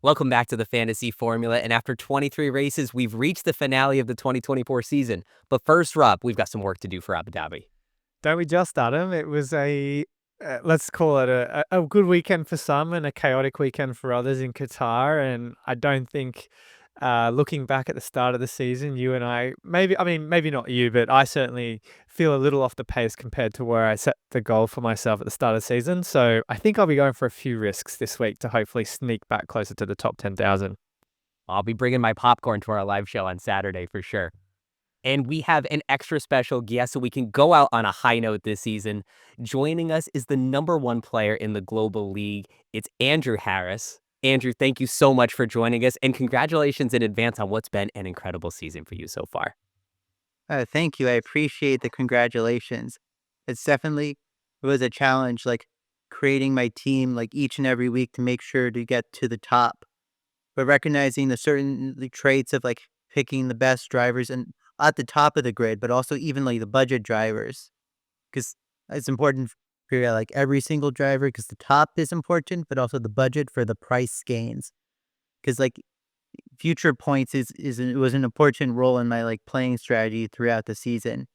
Welcome back to the Fantasy Formula. And after 23 races, we've reached the finale of the 2024 season. But first, Rob, we've got some work to do for Abu Dhabi. Don't we just, Adam? It was let's call it a good weekend for some and a chaotic weekend for others in Qatar. And I don't think, looking back at the start of the season, you and I, maybe not you, but I certainly feel a little off the pace compared to where I set the goal for myself at the start of the season. So I think I'll be going for a few risks this week to hopefully sneak back closer to the top 10,000. I'll be bringing my popcorn to our live show on Saturday for sure. And we have an extra special guest so we can go out on a high note this season. Joining us is the #1 player in the global league. It's Andrew Harris. Andrew, thank you so much for joining us, and congratulations in advance on what's been an incredible season for you so far. Thank you. I appreciate the congratulations. It was a challenge, like creating my team like each and every week to make sure to get to the top, but recognizing the certain traits of like picking the best drivers and at the top of the grid, but also even like the budget drivers, because it's important for like every single driver, because the top is important, but also the budget for the price gains, because like future points was an important role in my like playing strategy throughout the season.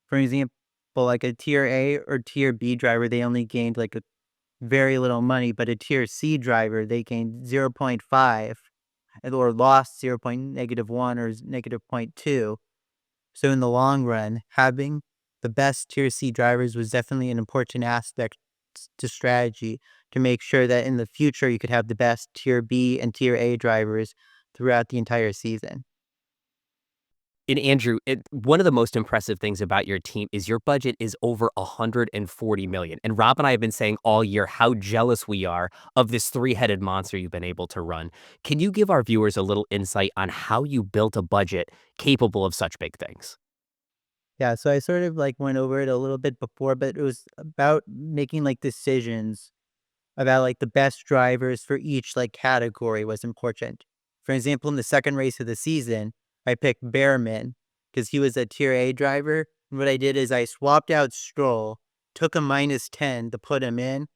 For example, like a tier A or tier B driver, they only gained like a very little money, but a tier C driver, they gained 0.5 or lost 0.1 or negative zero point 0.2. So in the long run, having the best tier C drivers was definitely an important aspect to strategy to make sure that in the future you could have the best tier B and tier A drivers throughout the entire season. And Andrew, one of the most impressive things about your team is your budget is over 140 million. And Rob and I have been saying all year how jealous we are of this three-headed monster you've been able to run. Can you give our viewers a little insight on how you built a budget capable of such big things? Yeah, so I sort of like went over it a little bit before, but it was about making like decisions about like the best drivers for each like category was important. For example, in the second race of the season, I picked Behrman because he was a tier A driver. And what I did is I swapped out Stroll, took a -10 to put him in,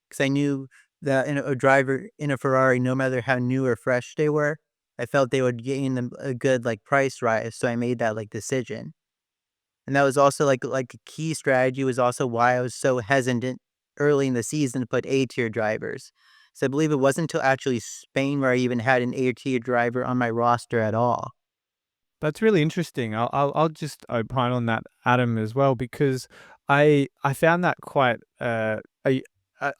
because I knew that in a driver in a Ferrari, no matter how new or fresh they were, I felt they would gain them a good like price rise. So I made that like decision. And that was also like a key strategy, was also why I was so hesitant early in the season to put A-tier drivers. So I believe it wasn't until actually Spain where I even had an A-tier driver on my roster at all. That's really interesting. I'll just opine on that, Adam, as well, because I found that quite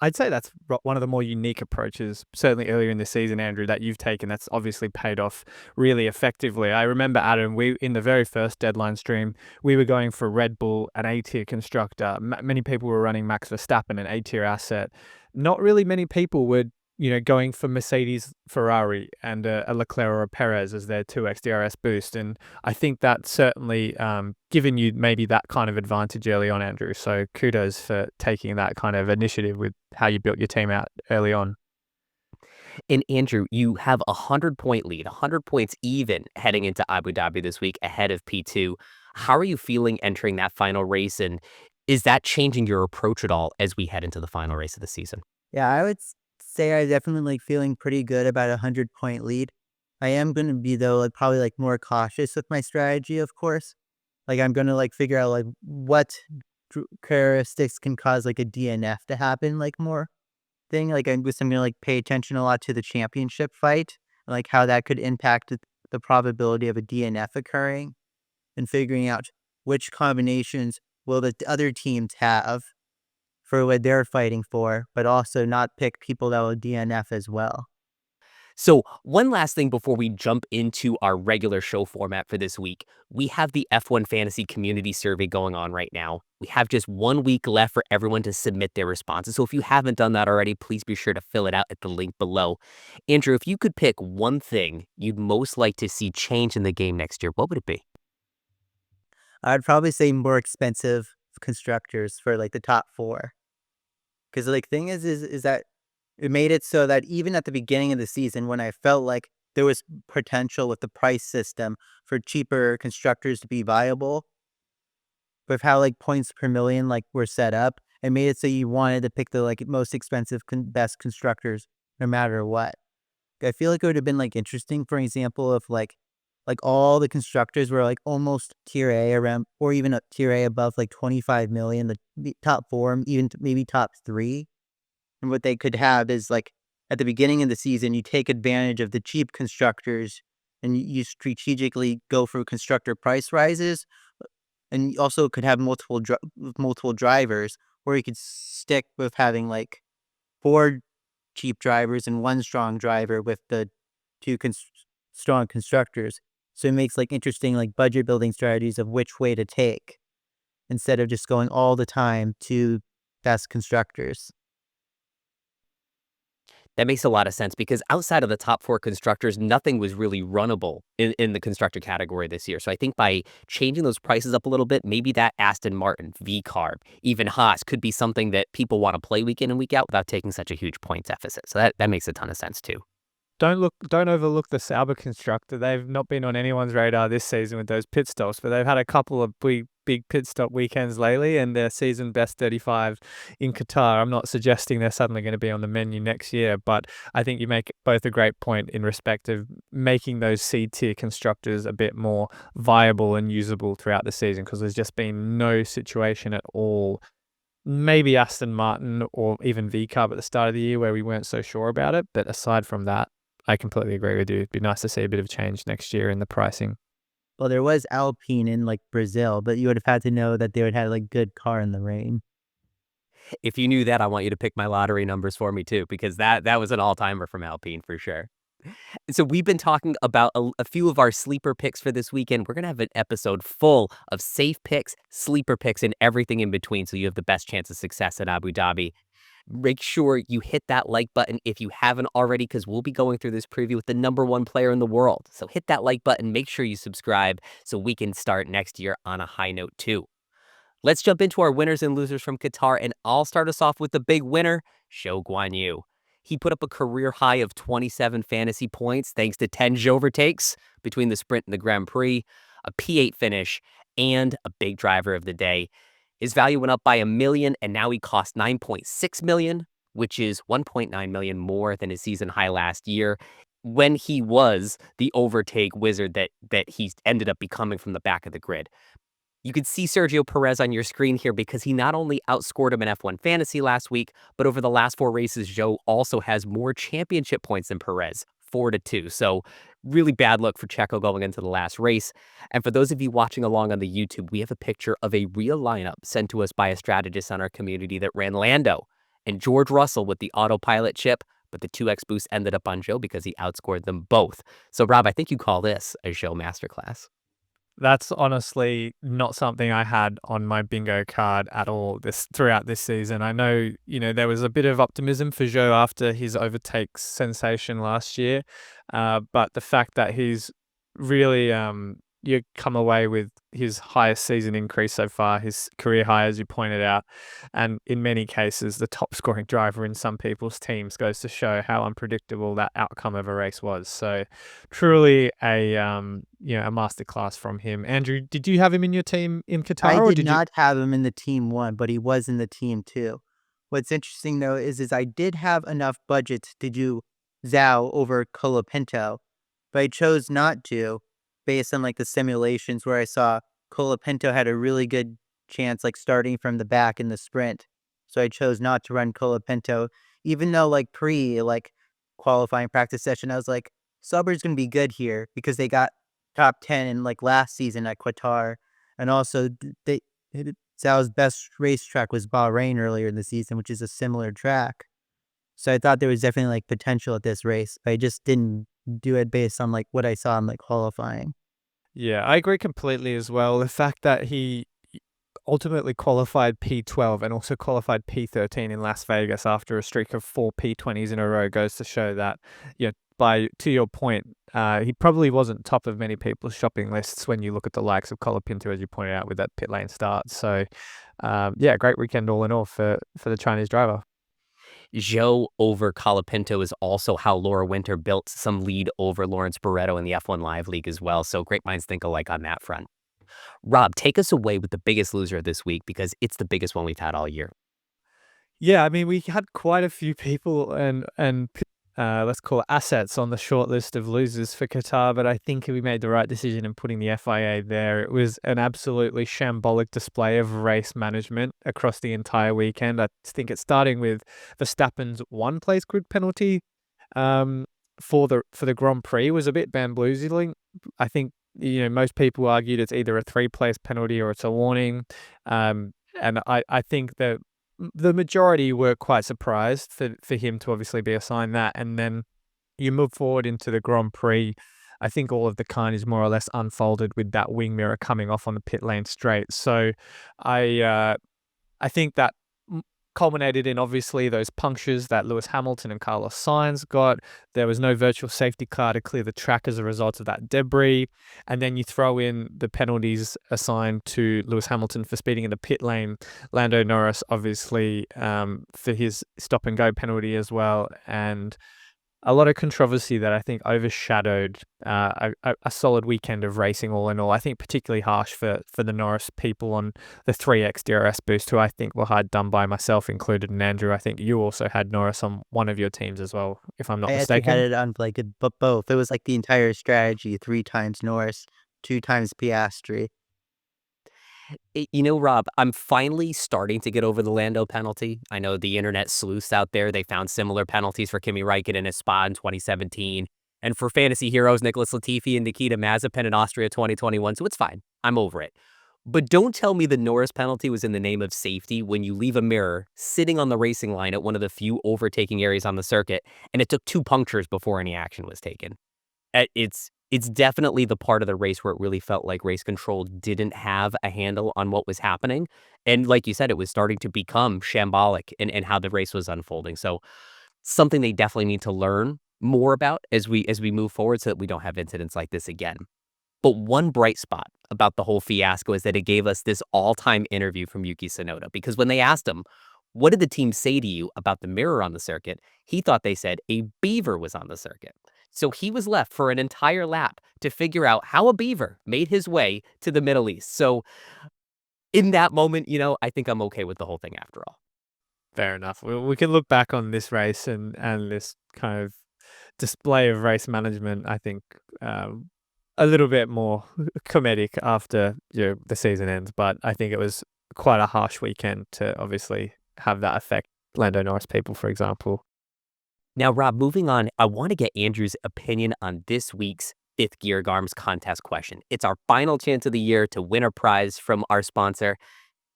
I'd say that's one of the more unique approaches, certainly earlier in the season, Andrew, that you've taken. That's obviously paid off really effectively. I remember, Adam, we in the very first deadline stream, we were going for Red Bull, an A-tier constructor. Many people were running Max Verstappen, an A-tier asset. Not really many people were going for Mercedes, Ferrari, and a Leclerc or a Perez as their 2x DRS boost. And I think that's certainly given you maybe that kind of advantage early on, Andrew. So kudos for taking that kind of initiative with how you built your team out early on. And Andrew, you have a 100-point lead, 100 points even heading into Abu Dhabi this week ahead of P2. How are you feeling entering that final race? And is that changing your approach at all as we head into the final race of the season? Yeah, I would say I definitely like feeling pretty good about a 100-point lead. I am going to be though like probably like more cautious with my strategy, of course. Like I'm going to like figure out like what characteristics can cause like a DNF to happen like more thing. Like I'm gonna like pay attention a lot to the championship fight, and like how that could impact the probability of a DNF occurring, and figuring out which combinations will the other teams have for what they're fighting for, but also not pick people that will DNF as well. So, one last thing before we jump into our regular show format for this week. We have the F1 Fantasy Community Survey going on right now. We have just 1 week left for everyone to submit their responses. So, if you haven't done that already, please be sure to fill it out at the link below. Andrew, if you could pick one thing you'd most like to see change in the game next year, what would it be? I'd probably say more expensive constructors for like the top four, because like thing is that it made it so that even at the beginning of the season, when I felt like there was potential with the price system for cheaper constructors to be viable, with how like points per million like were set up, it made it so you wanted to pick the like most expensive best constructors no matter what. I feel like it would have been like interesting, for example, if like all the constructors were like almost tier A around, or even a tier A above like 25 million, the top four, even maybe top three. And what they could have is like at the beginning of the season, you take advantage of the cheap constructors and you strategically go for constructor price rises. And you also could have multiple drivers, or you could stick with having like four cheap drivers and one strong driver with the two strong constructors. So it makes like interesting like budget building strategies of which way to take instead of just going all the time to best constructors. That makes a lot of sense because outside of the top 4 constructors, nothing was really runnable in the constructor category this year. So I think by changing those prices up a little bit, maybe that Aston Martin, V-Carb, even Haas could be something that people want to play week in and week out without taking such a huge point deficit. So that makes a ton of sense too. Don't overlook the Sauber constructor. They've not been on anyone's radar this season with those pit stops, but they've had a couple of big pit stop weekends lately, and their season best 35 in Qatar. I'm not suggesting they're suddenly going to be on the menu next year, but I think you make both a great point in respect of making those C-tier constructors a bit more viable and usable throughout the season, because there's just been no situation at all. Maybe Aston Martin or even V-Carb at the start of the year where we weren't so sure about it, but aside from that, I completely agree with you. It'd be nice to see a bit of change next year in the pricing. Well, there was Alpine in like Brazil, but you would have had to know that they would have like good car in the rain. If you knew that, I want you to pick my lottery numbers for me too, because that was an all-timer from Alpine for sure. So we've been talking about a few of our sleeper picks for this weekend. We're going to have an episode full of safe picks, sleeper picks, and everything in between so you have the best chance of success at Abu Dhabi. Make sure you hit that like button if you haven't already, because we'll be going through this preview with the #1 player in the world. So hit that like button, make sure you subscribe so we can start next year on a high note too. Let's jump into our winners and losers from Qatar, and I'll start us off with the big winner, Zhou Guanyu. He put up a career high of 27 fantasy points thanks to 10 Zhou overtakes between the sprint and the Grand Prix, a P8 finish, and a big driver of the day. His value went up by $1 million, and now he costs $9.6 million, which is $1.9 million more than his season high last year when he was the overtake wizard that he ended up becoming from the back of the grid. You can see Sergio Perez on your screen here because he not only outscored him in F1 Fantasy last week, but over the last 4 races, Zhou also has more championship points than Perez, 4-2. So really bad luck for Checo going into the last race. And for those of you watching along on the YouTube, we have a picture of a real lineup sent to us by a strategist on our community that ran Lando and George Russell with the autopilot chip, but the 2x boost ended up on Zhou because he outscored them both. So Rob, I think you call this a Zhou masterclass. That's honestly not something I had on my bingo card at all throughout this season. I know, there was a bit of optimism for Zhou after his overtake sensation last year, but the fact that he's really you come away with his highest season increase so far, his career high, as you pointed out, and in many cases, the top scoring driver in some people's teams, goes to show how unpredictable that outcome of a race was. So truly a masterclass from him. Andrew, did you have him in your team in Qatar? I did not have him in the team 1, but he was in the team 2. What's interesting though is I did have enough budget to do Zhou over Colapinto, but I chose not to based on like the simulations where I saw Colapinto had a really good chance like starting from the back in the sprint. So I chose not to run Colapinto, even though like like qualifying practice session, I was like, Sauber's going to be good here because they got top 10 in like last season at Qatar. And also Zhao's best racetrack was Bahrain earlier in the season, which is a similar track. So I thought there was definitely like potential at this race, but I just didn't do it based on like what I saw in like qualifying. Yeah, I agree completely as well. The fact that he ultimately qualified P12 and also qualified P13 in Las Vegas after a streak of 4 P20s in a row goes to show that, to your point, he probably wasn't top of many people's shopping lists when you look at the likes of Colapinto, as you pointed out, with that pit lane start. So, great weekend all in all for the Chinese driver. Zhou over Colapinto is also how Laura Winter built some lead over Lawrence Barretto in the F1 Live League as well. So great minds think alike on that front. Rob, take us away with the biggest loser this week because it's the biggest one we've had all year. Yeah, I mean, we had quite a few people and let's call it assets on the short list of losers for Qatar, but I think we made the right decision in putting the FIA there. It was an absolutely shambolic display of race management across the entire weekend. I think it's starting with Verstappen's one-place grid penalty for the Grand Prix was a bit bamboozling. I think most people argued it's either a three-place penalty or it's a warning, and I think that the majority were quite surprised for him to obviously be assigned that. And then you move forward into the Grand Prix. I think all of the carnage more or less unfolded with that wing mirror coming off on the pit lane straight. So I think that culminated in obviously those punctures that Lewis Hamilton and Carlos Sainz got. There was no virtual safety car to clear the track as a result of that debris. And then you throw in the penalties assigned to Lewis Hamilton for speeding in the pit lane. Lando Norris, obviously, for his stop and go penalty as well. And a lot of controversy that I think overshadowed a solid weekend of racing all in all. I think particularly harsh for the Norris people on the 3X DRS boost, who I think were hard done by, myself included, and Andrew. I think you also had Norris on one of your teams as well, if I'm not I actually mistaken. had it on like both. It was like the entire strategy: 3 times Norris, 2 times Piastri. Rob, I'm finally starting to get over the Lando penalty. I know the internet sleuths out there, they found similar penalties for Kimi Räikkönen at Spa in 2017, and for fantasy heroes Nicholas Latifi and Nikita Mazepin in Austria 2021, so it's fine. I'm over it. But don't tell me the Norris penalty was in the name of safety when you leave a mirror sitting on the racing line at one of the few overtaking areas on the circuit, and it took 2 punctures before any action was taken. It's definitely the part of the race where it really felt like race control didn't have a handle on what was happening. And like you said, it was starting to become shambolic in how the race was unfolding. So something they definitely need to learn more about as we move forward so that we don't have incidents like this again. But one bright spot about the whole fiasco is that it gave us this all-time interview from Yuki Tsunoda, because when they asked him, what did the team say to you about the mirror on the circuit? He thought they said a beaver was on the circuit. So he was left for an entire lap to figure out how a beaver made his way to the Middle East. So in that moment, I think I'm okay with the whole thing after all. Fair enough. We can look back on this race and this kind of display of race management, I think, a little bit more comedic after the season ends. But I think it was quite a harsh weekend to obviously have that affect Lando Norris people, for example. Now, Rob, moving on, I want to get Andrew's opinion on this week's Fifth Gear Garms contest question. It's our final chance of the year to win a prize from our sponsor.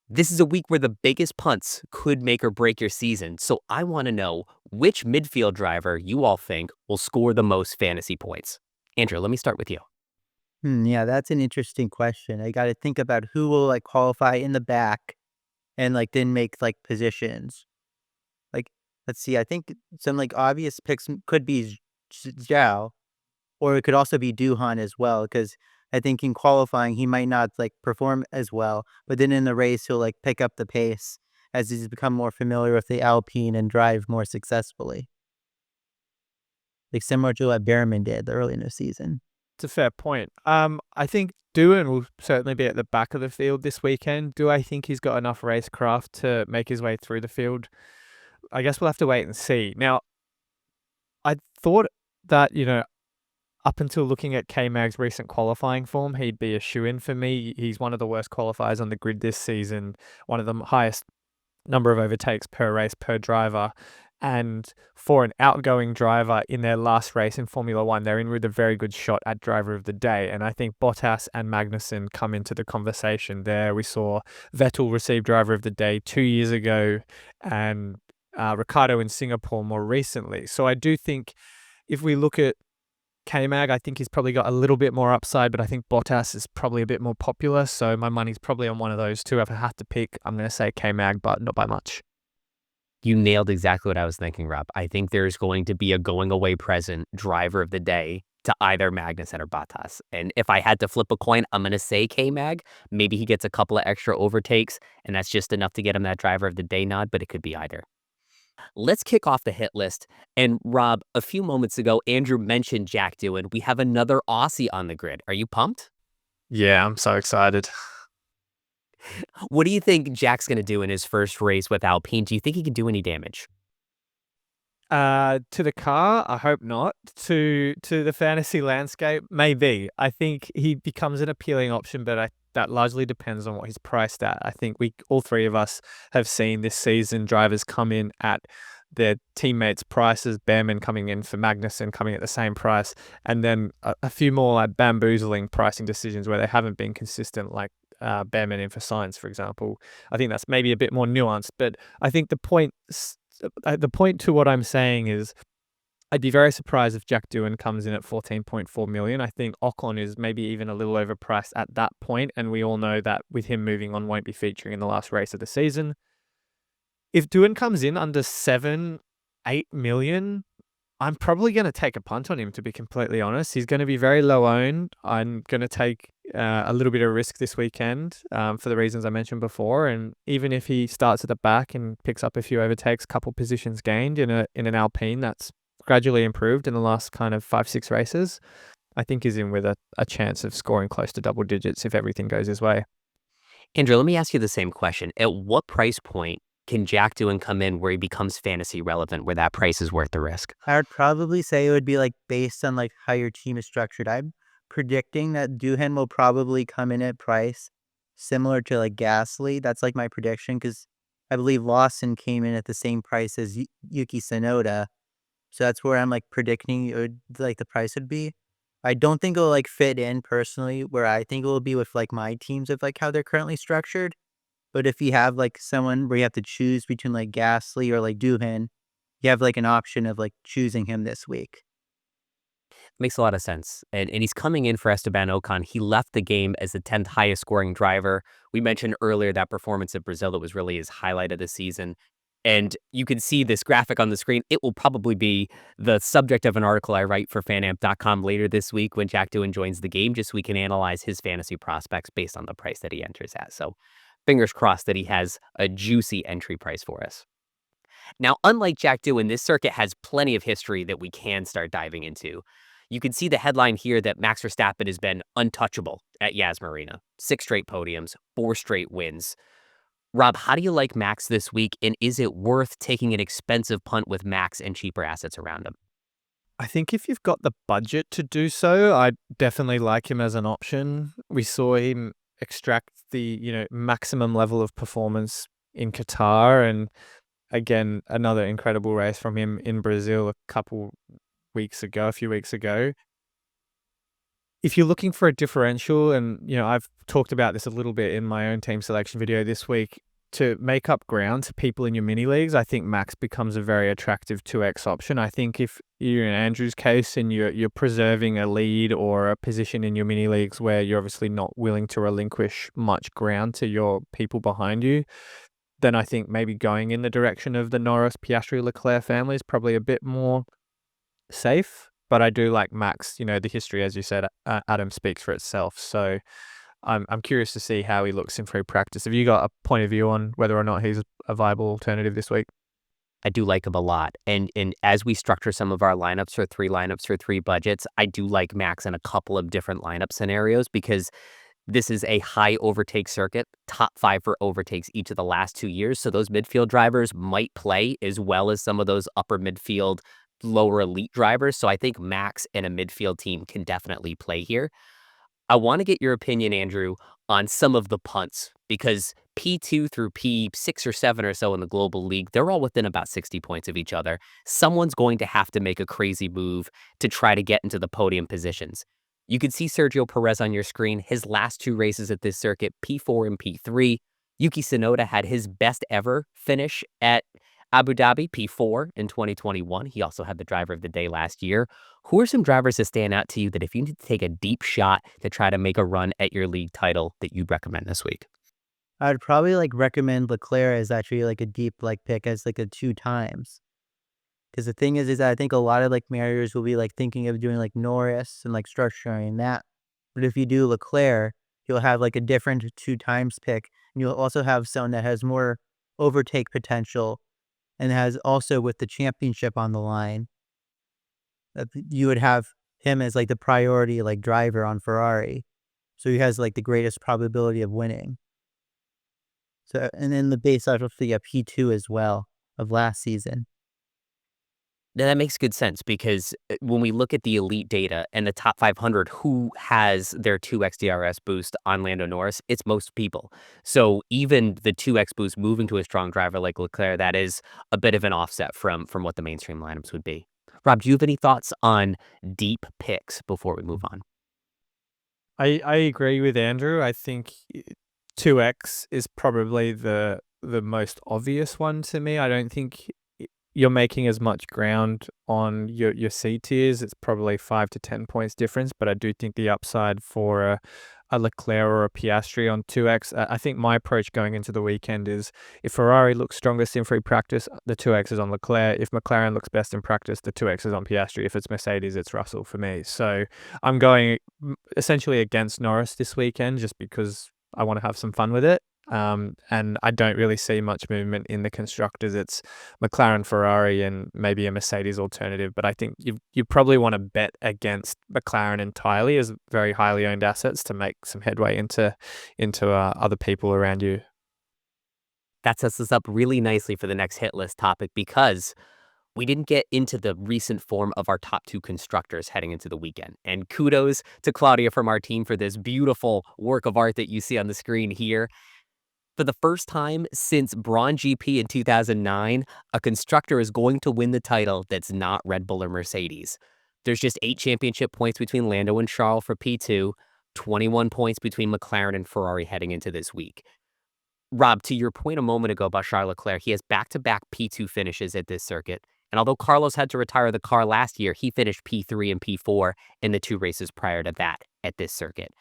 This is a week where the biggest punts could make or break your season. So I want to know which midfield driver you all think will score the most fantasy points. Andrew, let me start with you. Yeah, that's an interesting question. I got to think about who will like qualify in the back and like then make like positions. Like, let's see, I think some like obvious picks could be Zhou, or it could also be Doohan as well, because I think in qualifying he might not like perform as well, but then in the race he'll like pick up the pace as he's become more familiar with the Alpine and drive more successfully. Like similar to what Behrman did early in the season. It's a fair point. I think Doohan will certainly be at the back of the field this weekend. Do I think he's got enough racecraft to make his way through the field? I guess we'll have to wait and see. Now, I thought that, up until looking at K-Mag's recent qualifying form, he'd be a shoo-in for me. He's one of the worst qualifiers on the grid this season, one of the highest number of overtakes per race per driver. And for an outgoing driver in their last race in Formula One, they're in with a very good shot at driver of the day. And I think Bottas and Magnussen come into the conversation there. We saw Vettel receive driver of the day 2 years ago, and Ricciardo in Singapore more recently. So I do think if we look at K-Mag, I think he's probably got a little bit more upside, but I think Bottas is probably a bit more popular. So my money's probably on one of those two. If I have to pick, I'm going to say K-Mag, but not by much. You nailed exactly what I was thinking, Rob. I think there's going to be a going away present driver of the day to either Magnussen or Bottas. And if I had to flip a coin, I'm going to say K-Mag. Maybe he gets a couple of extra overtakes, and that's just enough to get him that driver of the day nod, but it could be either. Let's kick off the hit list. And Rob, a few moments ago, Andrew mentioned Jack Doohan. We have another Aussie on the grid. Are you pumped? Yeah, I'm so excited. What do you think Jack's going to do in his first race with Alpine? Do you think he can do any damage? To the car, I hope not. To the fantasy landscape, maybe. I think he becomes an appealing option, but that largely depends on what he's priced at. I think all three of us have seen this season drivers come in at their teammates' prices, Behrman coming in for Magnussen coming at the same price, and then a few more like bamboozling pricing decisions where they haven't been consistent, like Behrman in for Sainz, for example. I think that's maybe a bit more nuanced, but I think the point to what I'm saying is I'd be very surprised if Jack Doohan comes in at 14.4 million. I think Ocon is maybe even a little overpriced at that point, and we all know that with him moving on, won't be featuring in the last race of the season. If Doohan comes in under 7, 8 million, I'm probably going to take a punt on him, to be completely honest. He's going to be very low owned. I'm going to take a little bit of risk this weekend for the reasons I mentioned before. And even if he starts at the back and picks up a few overtakes, couple positions gained in an Alpine that's gradually improved in the last kind of 5-6 races, I think he's in with a chance of scoring close to double digits if everything goes his way. Andrew, let me ask you the same question. At what price point can Jack Doohan come in where he becomes fantasy relevant, where that price is worth the risk? I would probably say it would be like based on like how your team is structured. I'm predicting that Doohan will probably come in at price similar to like Gasly. That's like my prediction because I believe Lawson came in at the same price as Yuki Tsunoda. So that's where I'm like predicting it would, like the price would be. I don't think it'll like fit in personally where I think it will be with like my teams of like how they're currently structured. But if you have like someone where you have to choose between like Gasly or like Doohan, you have like an option of like choosing him this week. Makes a lot of sense. And he's coming in for Esteban Ocon. He left the game as the 10th highest scoring driver. We mentioned earlier that performance at Brazil that was really his highlight of the season. And you can see this graphic on the screen. It will probably be the subject of an article I write for fanamp.com later this week when Jack Doohan joins the game, just so we can analyze his fantasy prospects based on the price that he enters at. So fingers crossed that he has a juicy entry price for us. Now, unlike Jack Doohan, this circuit has plenty of history that we can start diving into. You can see the headline here that Max Verstappen has been untouchable at Yas Marina. 6 straight podiums, 4 straight wins. Rob, how do you like Max this week, and is it worth taking an expensive punt with Max and cheaper assets around him? I think if you've got the budget to do so, I'd definitely like him as an option. We saw him extract the maximum level of performance in Qatar, and again, another incredible race from him in Brazil a few weeks ago. If you're looking for a differential, and I've talked about this a little bit in my own team selection video this week, to make up ground to people in your mini leagues, I think Max becomes a very attractive 2x option. I think if you're in Andrew's case and you're preserving a lead or a position in your mini leagues where you're obviously not willing to relinquish much ground to your people behind you, then I think maybe going in the direction of the Norris, Piastri, Leclerc family is probably a bit more safe. But I do like Max. The history, as you said, Adam, speaks for itself. So I'm curious to see how he looks in free practice. Have you got a point of view on whether or not he's a viable alternative this week? I do like him a lot. And as we structure some of our lineups for 3 budgets, I do like Max in a couple of different lineup scenarios because this is a high overtake circuit, top 5 for overtakes each of the last 2 years. So those midfield drivers might play as well as some of those upper midfield, lower elite drivers. So I think Max and a midfield team can definitely play here. I want to get your opinion, Andrew, on some of the punts because P2 through P6 or 7 or so in the global league, they're all within about 60 points of each other. Someone's going to have to make a crazy move to try to get into the podium positions. You can see Sergio Perez on your screen. His last 2 races at this circuit, P4 and P3. Yuki Tsunoda had his best ever finish at Abu Dhabi, P4 in 2021. He also had the driver of the day last year. Who are some drivers that stand out to you that if you need to take a deep shot to try to make a run at your league title that you'd recommend this week? I'd probably like recommend Leclerc as actually like a deep like pick as like a 2 times. Because the thing is I think a lot of like marriers will be like thinking of doing like Norris and like structuring that. But if you do Leclerc, you'll have like a different 2 times pick. And you'll also have someone that has more overtake potential and has also with the championship on the line, you would have him as like the priority like driver on Ferrari. So he has like the greatest probability of winning. So, and then the base off of the P2 as well of last season. Now, that makes good sense because when we look at the elite data and the top 500, who has their 2x DRS boost on Lando Norris? It's most people. So even the 2x boost moving to a strong driver like Leclerc, that is a bit of an offset from what the mainstream lineups would be. Rob, do you have any thoughts on deep picks before we move on? I agree with Andrew. I think 2x is probably the most obvious one to me. I don't think you're making as much ground on your C tiers. It's probably 5 to 10 points difference, but I do think the upside for a Leclerc or a Piastri on 2x. I think my approach going into the weekend is if Ferrari looks strongest in free practice, the 2x is on Leclerc. If McLaren looks best in practice, the 2x is on Piastri. If it's Mercedes, it's Russell for me. So I'm going essentially against Norris this weekend just because I want to have some fun with it. And I don't really see much movement in the constructors. It's McLaren, Ferrari, and maybe a Mercedes alternative. But I think you probably want to bet against McLaren entirely as very highly owned assets to make some headway into other people around you. That sets us up really nicely for the next hit list topic because we didn't get into the recent form of our top two constructors heading into the weekend. And kudos to Claudia from our team for this beautiful work of art that you see on the screen here. For the first time since Braun GP in 2009, a constructor is going to win the title that's not Red Bull or Mercedes. There's just 8 championship points between Lando and Charles for P2, 21 points between McLaren and Ferrari heading into this week. Rob, to your point a moment ago about Charles Leclerc, he has back-to-back P2 finishes at this circuit. And although Carlos had to retire the car last year, he finished P3 and P4 in the 2 races prior to that at this circuit.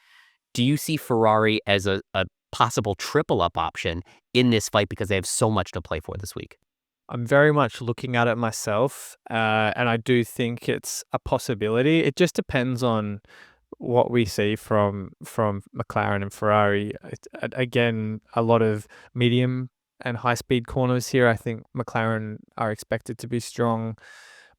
Do you see Ferrari as a possible triple up option in this fight because they have so much to play for this week? I'm very much looking at it myself, and I do think it's a possibility. It just depends on what we see from McLaren and Ferrari. Again, a lot of medium and high speed corners here. I think McLaren are expected to be strong,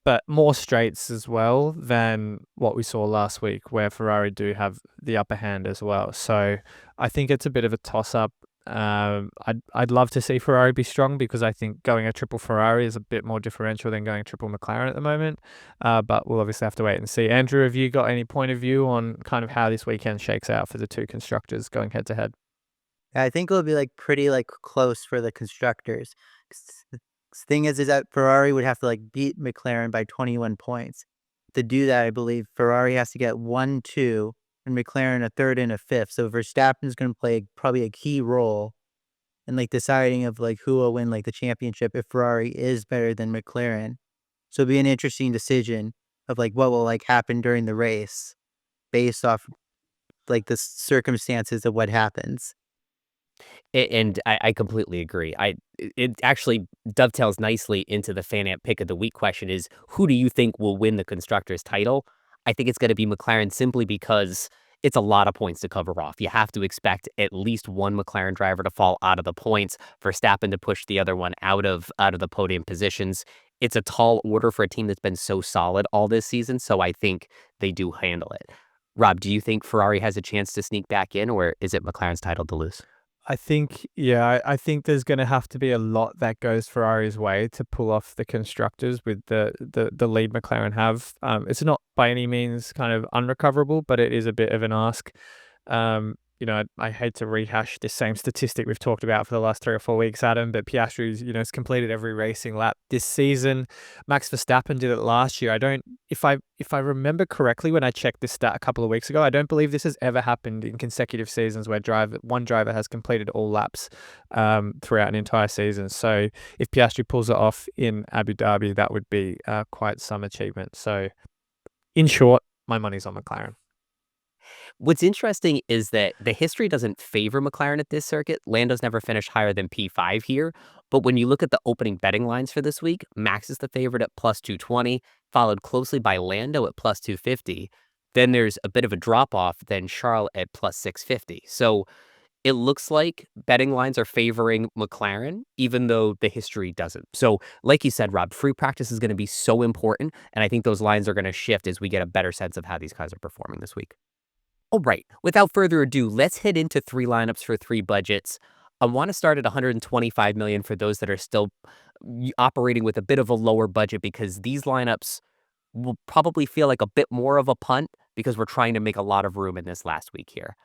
but more straights as well than what we saw last week, where Ferrari do have the upper hand as well. So I think it's a bit of a toss-up. I'd love to see Ferrari be strong because I think going a triple Ferrari is a bit more differential than going triple McLaren at the moment. But we'll obviously have to wait and see. Andrew, have you got any point of view on kind of how this weekend shakes out for the two constructors going head to head? I think it'll be pretty close for the constructors. 'Cause the thing is that Ferrari would have to beat McLaren by 21 points. To do that, I believe Ferrari has to get 1, 2, and McLaren a third and a fifth. So Verstappen's going to play probably a key role in deciding of who will win the championship if Ferrari is better than McLaren. So it'll be an interesting decision of what will happen during the race based off the circumstances of what happens. And I completely agree. It actually dovetails nicely into the fan app pick of the week question is, who do you think will win the constructors title? I think it's going to be McLaren simply because it's a lot of points to cover off. You have to expect at least one McLaren driver to fall out of the points, Verstappen to push the other one out of the podium positions. It's a tall order for a team that's been so solid all this season, so I think they do handle it. Rob, do you think Ferrari has a chance to sneak back in, or is it McLaren's title to lose? I think, yeah, I think there's going to have to be a lot that goes Ferrari's way to pull off the constructors with the lead McLaren have. It's not by any means kind of unrecoverable, but it is a bit of an ask. I hate to rehash the same statistic we've talked about for the last 3 or 4 weeks, Adam, but Piastri's, has completed every racing lap this season. Max Verstappen did it last year. If I remember correctly, when I checked this stat a couple of weeks ago, I don't believe this has ever happened in consecutive seasons where one driver has completed all laps throughout an entire season. So if Piastri pulls it off in Abu Dhabi, that would be quite some achievement. So in short, my money's on McLaren. What's interesting is that the history doesn't favor McLaren at this circuit. Lando's never finished higher than P5 here. But when you look at the opening betting lines for this week, Max is the favorite at plus 220, followed closely by Lando at plus 250. Then there's a bit of a drop off, then Charles at plus 650. So it looks like betting lines are favoring McLaren, even though the history doesn't. So like you said, Rob, free practice is going to be so important. And I think those lines are going to shift as we get a better sense of how these guys are performing this week. All right, without further ado, let's hit into 3 lineups for 3 budgets. I want to start at 125 million for those that are still operating with a bit of a lower budget because these lineups will probably feel like a bit more of a punt because we're trying to make a lot of room in this last week here.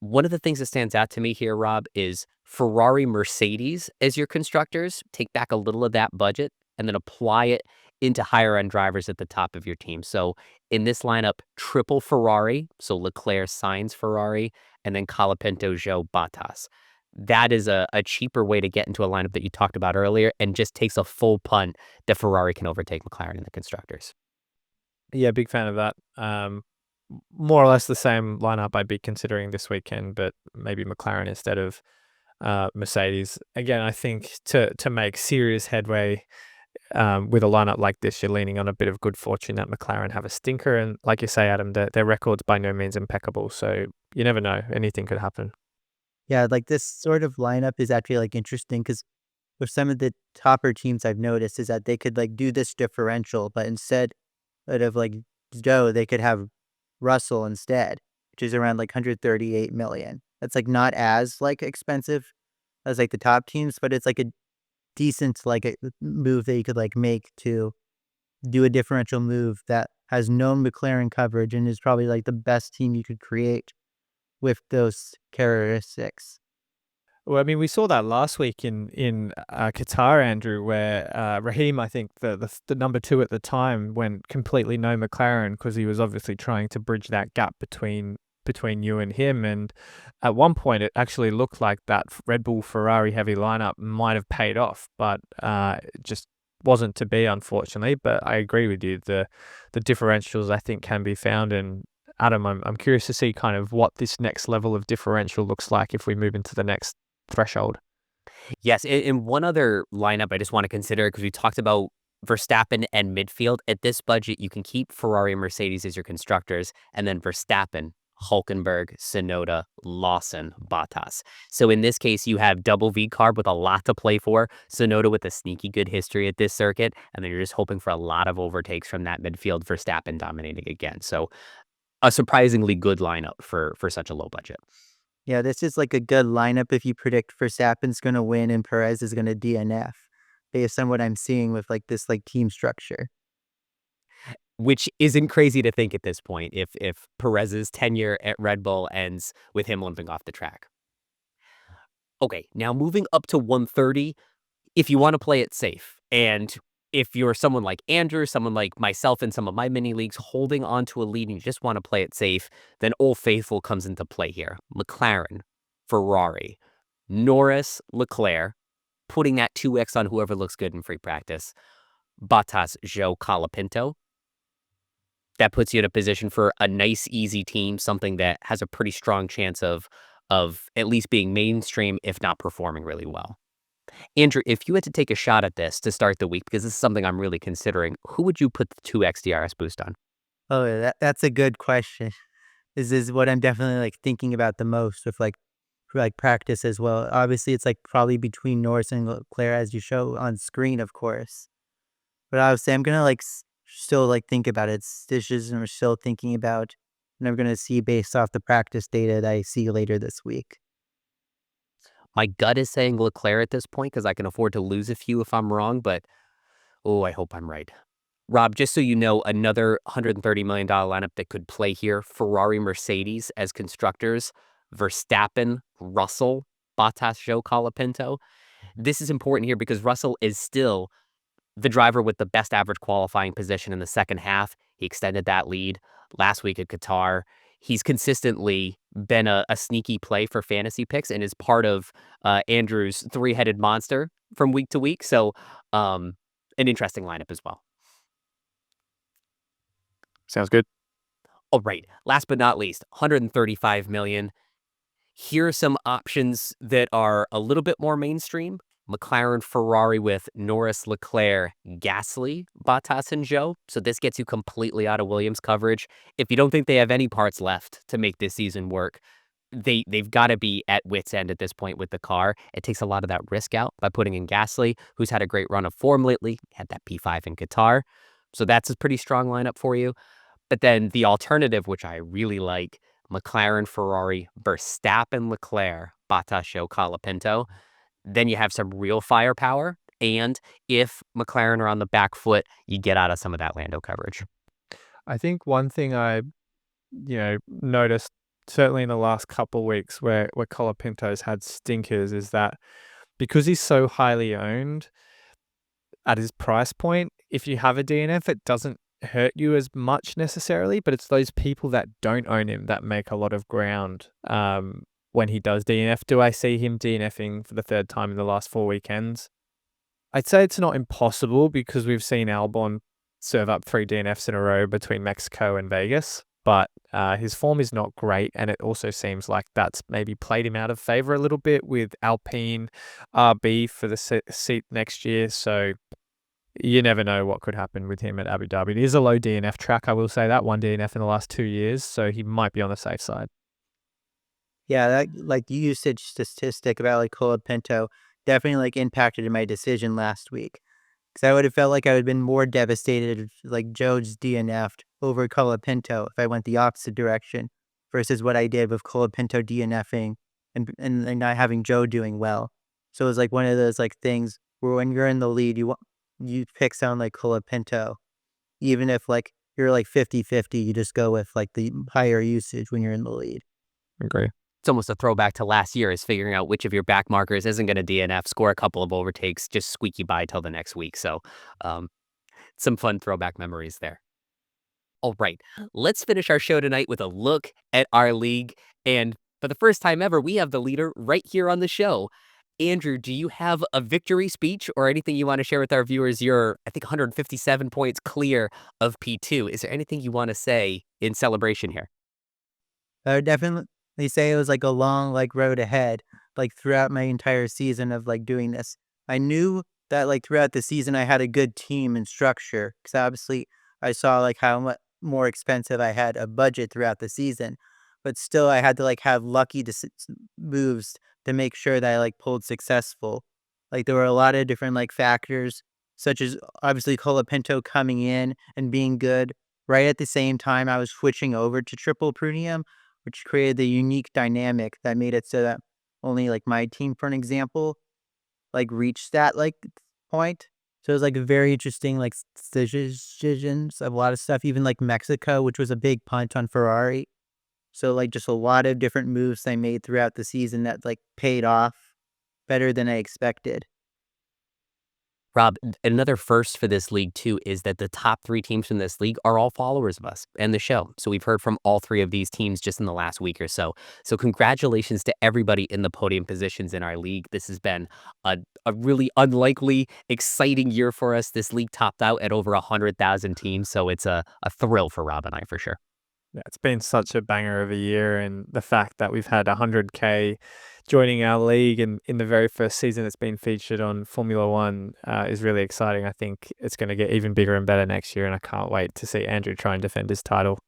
One of the things that stands out to me here, Rob, is Ferrari, Mercedes as your constructors. Take back a little of that budget and then apply it into higher end drivers at the top of your team. So in this lineup, triple Ferrari, so Leclerc, Sainz, Ferrari, and then Colapinto, Zhou, Bottas. That is a cheaper way to get into a lineup that you talked about earlier and just takes a full punt that Ferrari can overtake McLaren in the constructors. Yeah, big fan of that. More or less the same lineup I'd be considering this weekend, but maybe McLaren instead of Mercedes. Again, I think to make serious headway with a lineup like this, you're leaning on a bit of good fortune that McLaren have a stinker. And like you say, Adam, their record's by no means impeccable. So you never know. Anything could happen. Yeah, like this sort of lineup is actually like interesting because with some of the topper teams I've noticed is that they could like do this differential, but instead of like Zhou, they could have Russell instead, which is around like 138 million. That's like not as like expensive as like the top teams, but it's like a decent like a move that you could like make to do a differential move that has no McLaren coverage and is probably like the best team you could create with those characteristics. Well, I mean, we saw that last week in Qatar, Andrew, where Raheem, I think the number two at the time, went completely no McLaren because he was obviously trying to bridge that gap between you and him. And at one point, it actually looked like that Red Bull Ferrari heavy lineup might have paid off, but it just wasn't to be, unfortunately. But I agree with you. The differentials I think can be found in. Adam, I'm curious to see kind of what this next level of differential looks like if we move into the next threshold. Yes, and one other lineup I just want to consider because we talked about Verstappen and midfield. At this budget, you can keep Ferrari and Mercedes as your constructors, and then Verstappen, Hulkenberg, Tsunoda, Lawson, Bottas. So in this case, you have double V carb with a lot to play for. Tsunoda with a sneaky good history at this circuit, and then you're just hoping for a lot of overtakes from that midfield. Verstappen dominating again. So a surprisingly good lineup for such a low budget. Yeah, this is like a good lineup if you predict Verstappen's going to win and Perez is going to DNF based on what I'm seeing with like this like team structure. Which isn't crazy to think at this point if Perez's tenure at Red Bull ends with him limping off the track. Okay, now moving up to 130, if you want to play it safe, and if you're someone like Andrew, someone like myself in some of my mini leagues holding on to a lead and you just want to play it safe, then Old Faithful comes into play here. McLaren, Ferrari, Norris, Leclerc, putting that 2x on whoever looks good in free practice. Bottas, Zhou, Colapinto. That puts you in a position for a nice, easy team, something that has a pretty strong chance of at least being mainstream, if not performing really well. Andrew, if you had to take a shot at this to start the week, because this is something I'm really considering, who would you put the 2x DRS boost on? Oh, yeah, that's a good question. This is what I'm definitely like thinking about the most with like practice as well. Obviously, it's like probably between Norris and Leclerc as you show on screen, of course. But obviously, I'm gonna like still like think about it. It's decisions I'm still thinking about, and I'm gonna see based off the practice data that I see later this week. My gut is saying Leclerc at this point because I can afford to lose a few if I'm wrong, but oh, I hope I'm right. Rob, just so you know, another $130 million lineup that could play here, Ferrari, Mercedes as constructors, Verstappen, Russell, Bottas, Zhou, Colapinto. This is important here because Russell is still the driver with the best average qualifying position in the second half. He extended that lead last week at Qatar. He's consistently been a sneaky play for fantasy picks and is part of Andrew's three-headed monster from week to week. So an interesting lineup as well. Sounds good. All right. Last but not least, 135 million. Here are some options that are a little bit more mainstream. McLaren, Ferrari with Norris, Leclerc, Gasly, Bottas, and Zhou. So this gets you completely out of Williams coverage. If you don't think they have any parts left to make this season work, they've got to be at wit's end at this point with the car. It takes a lot of that risk out by putting in Gasly, who's had a great run of form lately, had that P5 in Qatar. So that's a pretty strong lineup for you. But then the alternative, which I really like, McLaren, Ferrari, Verstappen, Leclerc, Bottas, Zhou, Colapinto. Then you have some real firepower And if McLaren are on the back foot, you get out of some of that Lando coverage. I think one thing I, noticed certainly in the last couple weeks where Colapinto's had stinkers is that because he's so highly owned at his price point, if you have a DNF, it doesn't hurt you as much necessarily, but it's those people that don't own him that make a lot of ground when he does DNF. Do I see him DNFing for the third time in the last 4 weekends? I'd say it's not impossible because we've seen Albon serve up 3 DNFs in a row between Mexico and Vegas, but his form is not great, and it also seems like that's maybe played him out of favor a little bit with Alpine RB for the seat next year, so you never know what could happen with him at Abu Dhabi. It is a low DNF track, I will say that, 1 DNF in the last 2 years, so he might be on the safe side. Yeah, that like usage statistic about like Colapinto definitely like impacted my decision last week. Because I would have felt like I would have been more devastated if like Joe's DNF'd over Colapinto if I went the opposite direction versus what I did with Colapinto DNFing and not having Joe doing well. So it was like one of those like things where when you're in the lead, you pick someone like Colapinto, even if like you're like 50-50, you just go with like the higher usage when you're in the lead. Agree. It's almost a throwback to last year, is figuring out which of your back markers isn't going to DNF, score a couple of overtakes, just squeaky by till the next week. So some fun throwback memories there. All right, let's finish our show tonight with a look at our league. And for the first time ever, we have the leader right here on the show. Andrew, do you have a victory speech or anything you want to share with our viewers? You're, I think, 157 points clear of P2. Is there anything you want to say in celebration here? I would definitely say it was like a long like road ahead, like throughout my entire season of like doing this. I knew that like throughout the season I had a good team and structure because obviously I saw like how much more expensive I had a budget throughout the season, but still I had to like have lucky moves to make sure that I like pulled successful. Like there were a lot of different like factors, such as obviously Colapinto coming in and being good. Right at the same time, I was switching over to triple premium, which created the unique dynamic that made it so that only like my team, for an example, like reached that like point. So it was like a very interesting like decisions of a lot of stuff, even like Mexico, which was a big punt on Ferrari. So like just a lot of different moves I made throughout the season that like paid off better than I expected. Rob, another first for this league, too, is that the top 3 teams from this league are all followers of us and the show. So we've heard from all 3 of these teams just in the last week or so. So congratulations to everybody in the podium positions in our league. This has been a really unlikely, exciting year for us. This league topped out at over 100,000 teams. So it's a thrill for Rob and I, for sure. Yeah, it's been such a banger of a year, and the fact that we've had 100K joining our league and in the very first season it's been featured on Formula One is really exciting. I think it's going to get even bigger and better next year, and I can't wait to see Andrew try and defend his title.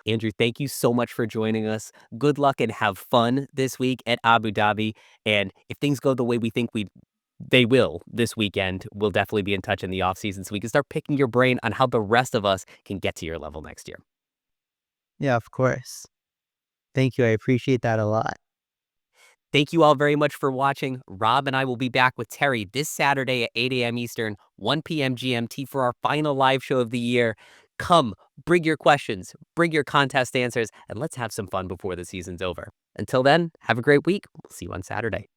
Andrew, thank you so much for joining us. Good luck and have fun this week at Abu Dhabi. And if things go the way we think they will this weekend, we'll definitely be in touch in the offseason so we can start picking your brain on how the rest of us can get to your level next year. Yeah, of course. Thank you. I appreciate that a lot. Thank you all very much for watching. Rob and I will be back with Terry this Saturday at 8 a.m. Eastern, 1 p.m. GMT for our final live show of the year. Come, bring your questions, bring your contest answers, and let's have some fun before the season's over. Until then, have a great week. We'll see you on Saturday.